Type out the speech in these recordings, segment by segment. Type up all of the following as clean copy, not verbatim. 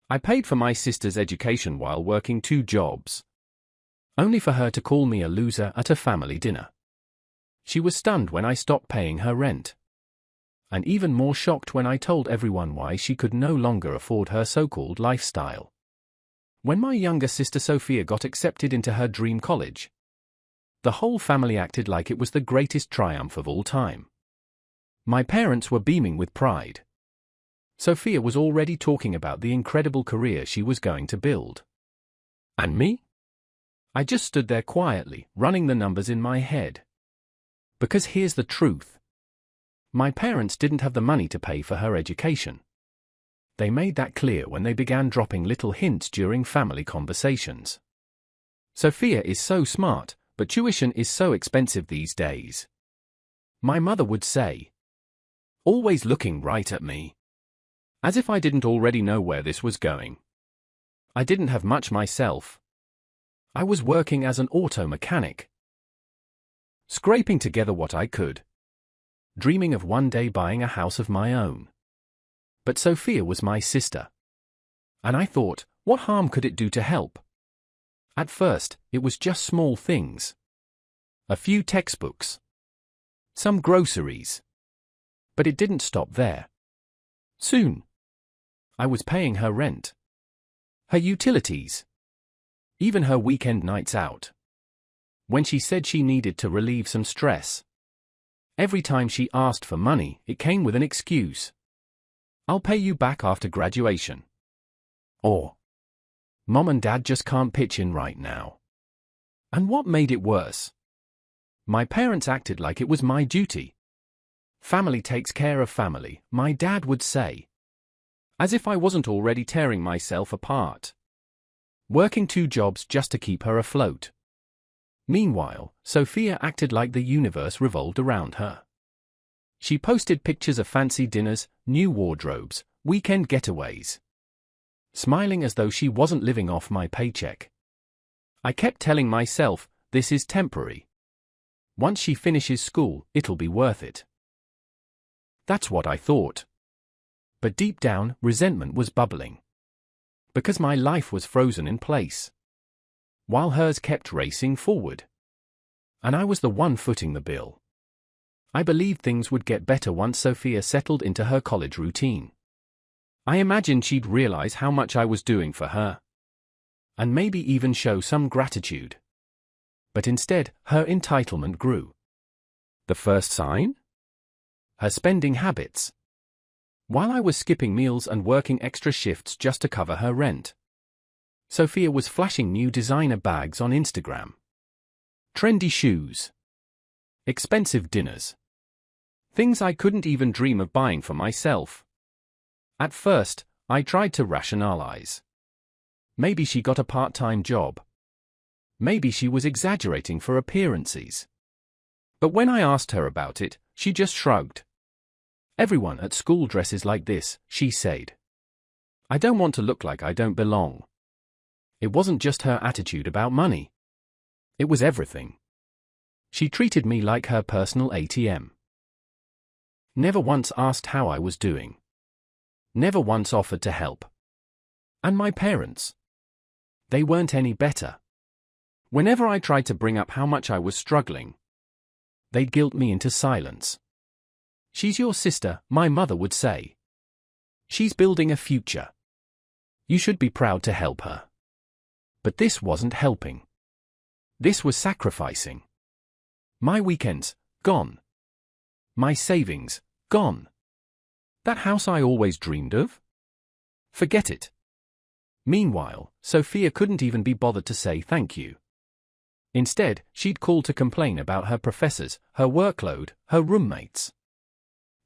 I paid for my sister's education while working 2 jobs, only for her to call me a loser at a family dinner. She was stunned when I stopped paying her rent, and even more shocked when I told everyone why she could no longer afford her so-called lifestyle. When my younger sister Sophia got accepted into her dream college, the whole family acted like it was the greatest triumph of all time. My parents were beaming with pride. Sophia was already talking about the incredible career she was going to build. And me? I just stood there quietly, running the numbers in my head. Because here's the truth. My parents didn't have the money to pay for her education. They made that clear when they began dropping little hints during family conversations. Sophia is so smart, but tuition is so expensive these days. My mother would say, always looking right at me, as if I didn't already know where this was going. I didn't have much myself. I was working as an auto mechanic, scraping together what I could, dreaming of one day buying a house of my own. But Sophia was my sister, and I thought, what harm could it do to help? At first, it was just small things. A few textbooks, some groceries. But it didn't stop there. Soon, I was paying her rent, her utilities, even her weekend nights out. When she said she needed to relieve some stress, every time she asked for money, it came with an excuse. I'll pay you back after graduation. Or, Mom and Dad just can't pitch in right now. And what made it worse? My parents acted like it was my duty. Family takes care of family, my dad would say, as if I wasn't already tearing myself apart, working 2 jobs just to keep her afloat. Meanwhile, Sophia acted like the universe revolved around her. She posted pictures of fancy dinners, new wardrobes, weekend getaways, smiling as though she wasn't living off my paycheck. I kept telling myself, this is temporary. Once she finishes school, it'll be worth it. That's what I thought. But deep down, resentment was bubbling. Because my life was frozen in place, while hers kept racing forward. And I was the one footing the bill. I believed things would get better once Sophia settled into her college routine. I imagined she'd realize how much I was doing for her, and maybe even show some gratitude. But instead, her entitlement grew. The first sign? Her spending habits. While I was skipping meals and working extra shifts just to cover her rent, Sophia was flashing new designer bags on Instagram, trendy shoes, expensive dinners, things I couldn't even dream of buying for myself. At first, I tried to rationalize. Maybe she got a part-time job. Maybe she was exaggerating for appearances. But when I asked her about it, she just shrugged. Everyone at school dresses like this, she said. I don't want to look like I don't belong. It wasn't just her attitude about money. It was everything. She treated me like her personal ATM. Never once asked how I was doing. Never once offered to help. And my parents? They weren't any better. Whenever I tried to bring up how much I was struggling, they'd guilt me into silence. She's your sister, my mother would say. She's building a future. You should be proud to help her. But this wasn't helping. This was sacrificing. My weekends, gone. My savings, gone. That house I always dreamed of? Forget it. Meanwhile, Sophia couldn't even be bothered to say thank you. Instead, she'd call to complain about her professors, her workload, her roommates.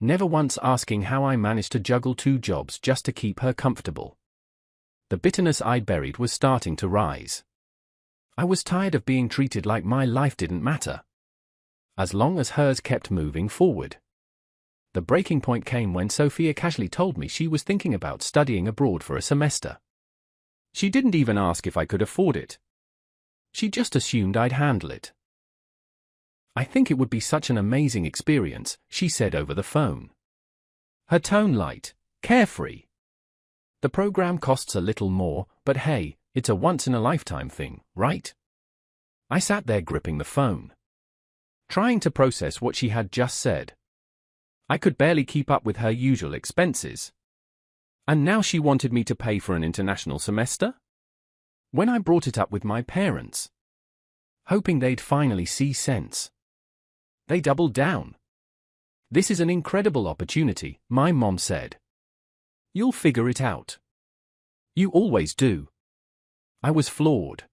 Never once asking how I managed to juggle 2 jobs just to keep her comfortable. The bitterness I'd buried was starting to rise. I was tired of being treated like my life didn't matter, as long as hers kept moving forward. The breaking point came when Sophia casually told me she was thinking about studying abroad for a semester. She didn't even ask if I could afford it. She just assumed I'd handle it. I think it would be such an amazing experience, she said over the phone. Her tone light, carefree. The program costs a little more, but hey, it's a once-in-a-lifetime thing, right? I sat there gripping the phone, trying to process what she had just said. I could barely keep up with her usual expenses. And now she wanted me to pay for an international semester? When I brought it up with my parents, hoping they'd finally see sense, they doubled down. "This is an incredible opportunity," my mom said. "You'll figure it out. You always do." I was floored.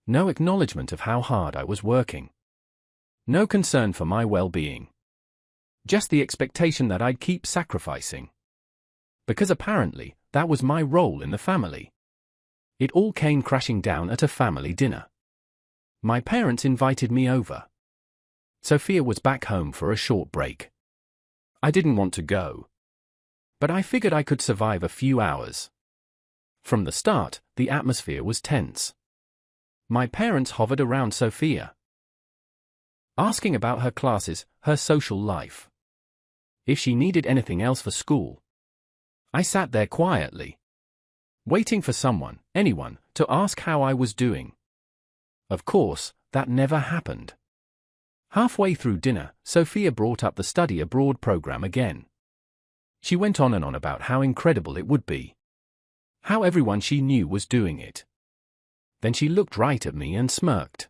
No acknowledgement of how hard I was working. No concern for my well-being. Just the expectation that I'd keep sacrificing. Because apparently, that was my role in the family. It all came crashing down at a family dinner. My parents invited me over. Sophia was back home for a short break. I didn't want to go, but I figured I could survive a few hours. From the start, the atmosphere was tense. My parents hovered around Sophia, asking about her classes, her social life, if she needed anything else for school. I sat there quietly, waiting for someone, anyone, to ask how I was doing. Of course, that never happened. Halfway through dinner, Sophia brought up the study abroad program again. She went on and on about how incredible it would be, how everyone she knew was doing it. Then she looked right at me and smirked.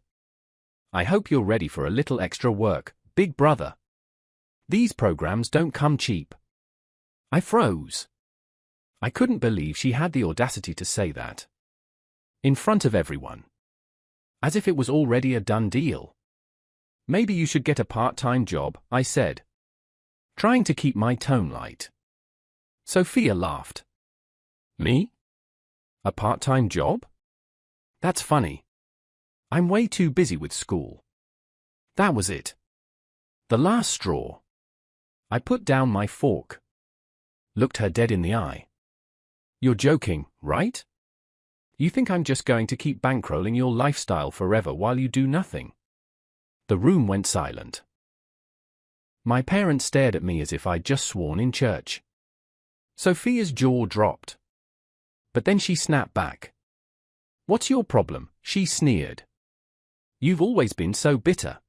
"I hope you're ready for a little extra work, big brother. These programs don't come cheap." I froze. I couldn't believe she had the audacity to say that, in front of everyone, as if it was already a done deal. "Maybe you should get a part-time job," I said, trying to keep my tone light. Sophia laughed. "Me? A part-time job? That's funny. I'm way too busy with school." That was it. The last straw. I put down my fork, looked her dead in the eye. "You're joking, right? You think I'm just going to keep bankrolling your lifestyle forever while you do nothing?" The room went silent. My parents stared at me as if I'd just sworn in church. Sophia's jaw dropped. But then she snapped back. "What's your problem?" she sneered. "You've always been so bitter.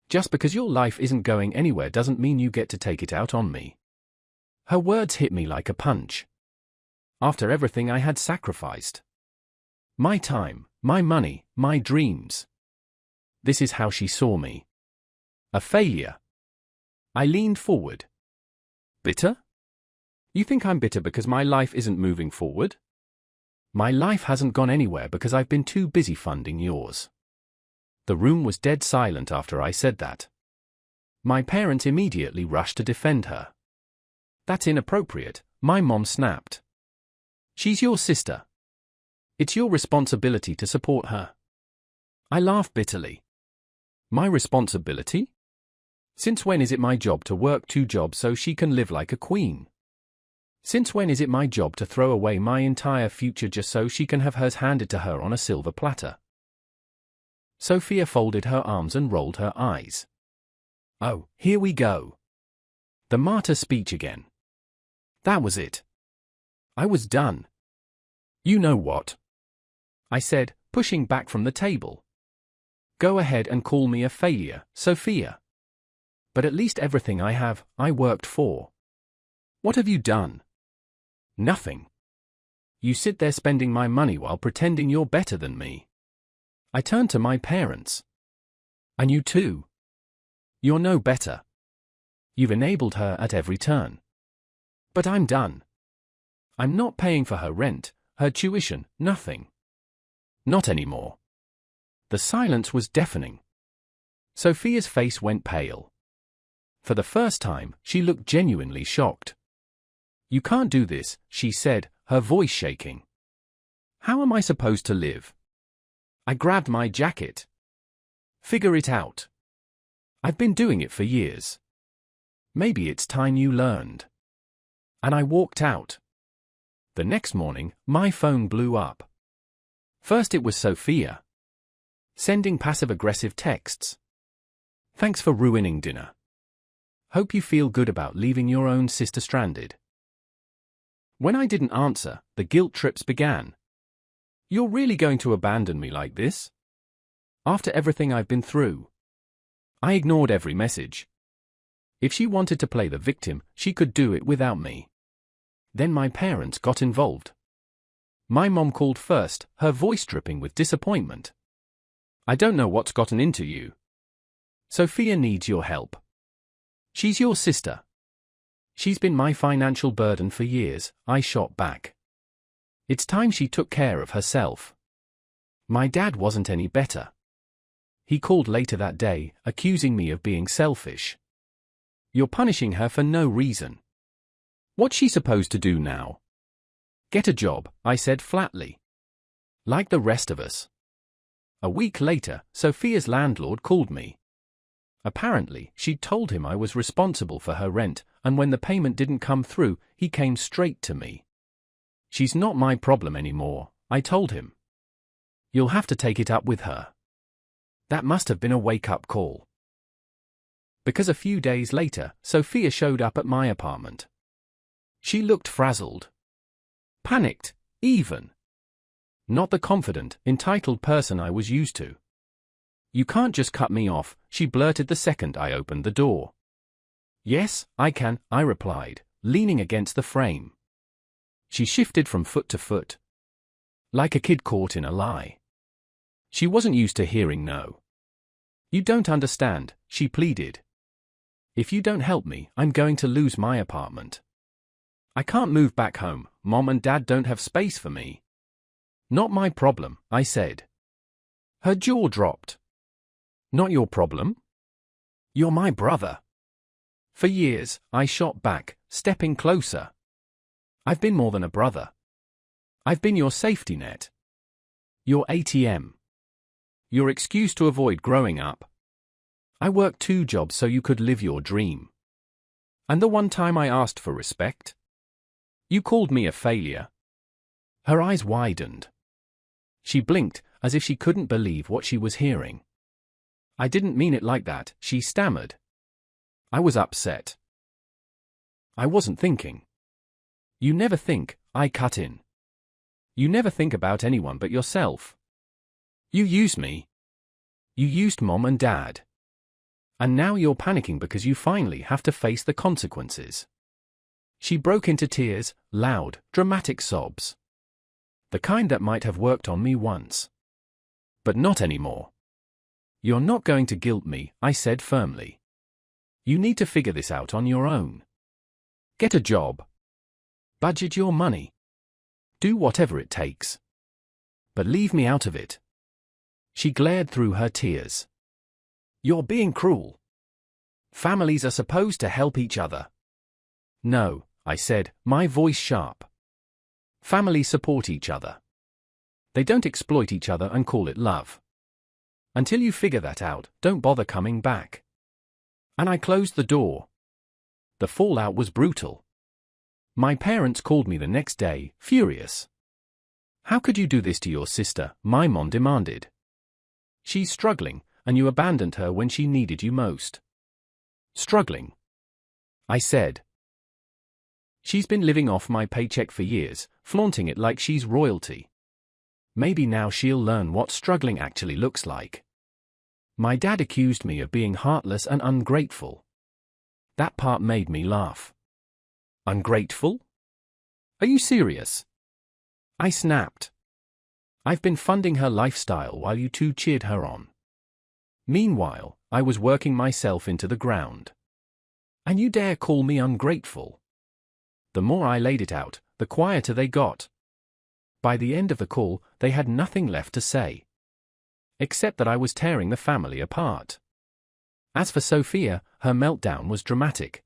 Just because your life isn't going anywhere doesn't mean you get to take it out on me." Her words hit me like a punch. After everything I had sacrificed. My time, my money, my dreams. This is how she saw me. A failure. I leaned forward. "Bitter? You think I'm bitter because my life isn't moving forward? My life hasn't gone anywhere because I've been too busy funding yours." The room was dead silent after I said that. My parents immediately rushed to defend her. "That's inappropriate," my mom snapped. "She's your sister. It's your responsibility to support her." I laughed bitterly. My responsibility? Since when is it my job to work 2 jobs so she can live like a queen? Since when is it my job to throw away my entire future just so she can have hers handed to her on a silver platter? Sophia folded her arms and rolled her eyes. Oh, here we go. The martyr speech again. That was it. I was done. "You know what?" I said, pushing back from the table. "Go ahead and call me a failure, Sophia. But at least everything I have, I worked for. What have you done? Nothing. You sit there spending my money while pretending you're better than me." I turned to my parents. "And you too. You're no better. You've enabled her at every turn. But I'm done. I'm not paying for her rent, her tuition, nothing. Not anymore." The silence was deafening. Sophia's face went pale. For the first time, she looked genuinely shocked. "You can't do this," she said, her voice shaking. "How am I supposed to live?" I grabbed my jacket. "Figure it out. I've been doing it for years. Maybe it's time you learned." And I walked out. The next morning, my phone blew up. First it was Sophia, sending passive-aggressive texts. "Thanks for ruining dinner. Hope you feel good about leaving your own sister stranded." When I didn't answer, the guilt trips began. You're really going to abandon me like this? After everything I've been through? I ignored every message. If she wanted to play the victim, she could do it without me. Then my parents got involved. My mom called first, her voice dripping with disappointment. I don't know what's gotten into you. Sophia needs your help. She's your sister. She's been my financial burden for years, I shot back. It's time she took care of herself. My dad wasn't any better. He called later that day, accusing me of being selfish. You're punishing her for no reason. What's she supposed to do now? Get a job, I said flatly. Like the rest of us. A week later, Sophia's landlord called me. Apparently, she'd told him I was responsible for her rent, and when the payment didn't come through, he came straight to me. She's not my problem anymore, I told him. You'll have to take it up with her. That must have been a wake-up call. Because a few days later, Sophia showed up at my apartment. She looked frazzled. Panicked, even. Not the confident, entitled person I was used to. You can't just cut me off, she blurted the second I opened the door. Yes, I can, I replied, leaning against the frame. She shifted from foot to foot. Like a kid caught in a lie. She wasn't used to hearing no. You don't understand, she pleaded. If you don't help me, I'm going to lose my apartment. I can't move back home, Mom and Dad don't have space for me. Not my problem, I said. Her jaw dropped. Not your problem? You're my brother. For years, I shot back, stepping closer. I've been more than a brother. I've been your safety net. Your ATM. Your excuse to avoid growing up. I worked 2 jobs so you could live your dream. And the one time I asked for respect? You called me a failure. Her eyes widened. She blinked, as if she couldn't believe what she was hearing. I didn't mean it like that, she stammered. I was upset. I wasn't thinking. You never think, I cut in. You never think about anyone but yourself. You use me. You used Mom and Dad. And now you're panicking because you finally have to face the consequences. She broke into tears, loud, dramatic sobs. The kind that might have worked on me once. But not anymore. You're not going to guilt me, I said firmly. You need to figure this out on your own. Get a job. Budget your money. Do whatever it takes. But leave me out of it. She glared through her tears. You're being cruel. Families are supposed to help each other. No, I said, my voice sharp. Families support each other. They don't exploit each other and call it love. Until you figure that out, don't bother coming back. And I closed the door. The fallout was brutal. My parents called me the next day, furious. How could you do this to your sister? My mom demanded. She's struggling, and you abandoned her when she needed you most. Struggling? I said. She's been living off my paycheck for years, flaunting it like she's royalty. Maybe now she'll learn what struggling actually looks like. My dad accused me of being heartless and ungrateful. That part made me laugh. Ungrateful? Are you serious? I snapped. I've been funding her lifestyle while you two cheered her on. Meanwhile, I was working myself into the ground. And you dare call me ungrateful? The more I laid it out, the quieter they got. By the end of the call, they had nothing left to say. Except that I was tearing the family apart. As for Sophia, her meltdown was dramatic.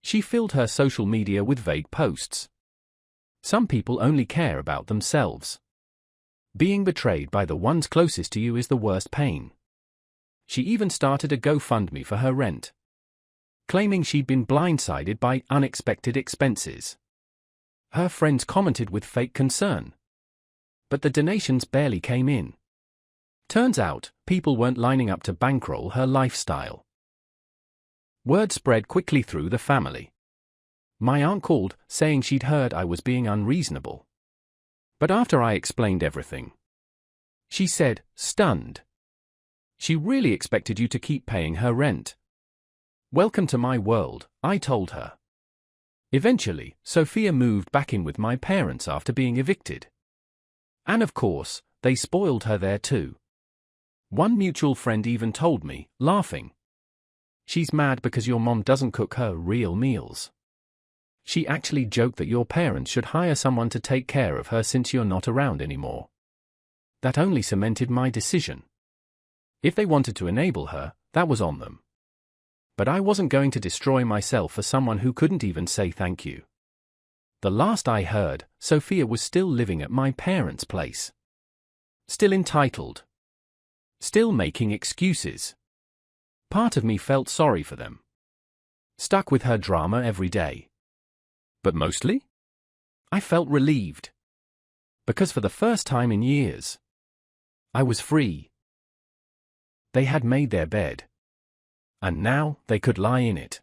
She filled her social media with vague posts. Some people only care about themselves. Being betrayed by the ones closest to you is the worst pain. She even started a GoFundMe for her rent, claiming she'd been blindsided by unexpected expenses. Her friends commented with fake concern. But the donations barely came in. Turns out, people weren't lining up to bankroll her lifestyle. Word spread quickly through the family. My aunt called, saying she'd heard I was being unreasonable. But after I explained everything, she said, stunned, she really expected you to keep paying her rent. Welcome to my world, I told her. Eventually, Sophia moved back in with my parents after being evicted. And of course, they spoiled her there too. One mutual friend even told me, laughing, she's mad because your mom doesn't cook her real meals. She actually joked that your parents should hire someone to take care of her since you're not around anymore. That only cemented my decision. If they wanted to enable her, that was on them. But I wasn't going to destroy myself for someone who couldn't even say thank you. The last I heard, Sophia was still living at my parents' place. Still entitled. Still making excuses. Part of me felt sorry for them. Stuck with her drama every day. But mostly, I felt relieved. Because for the first time in years, I was free. They had made their bed. And now they could lie in it.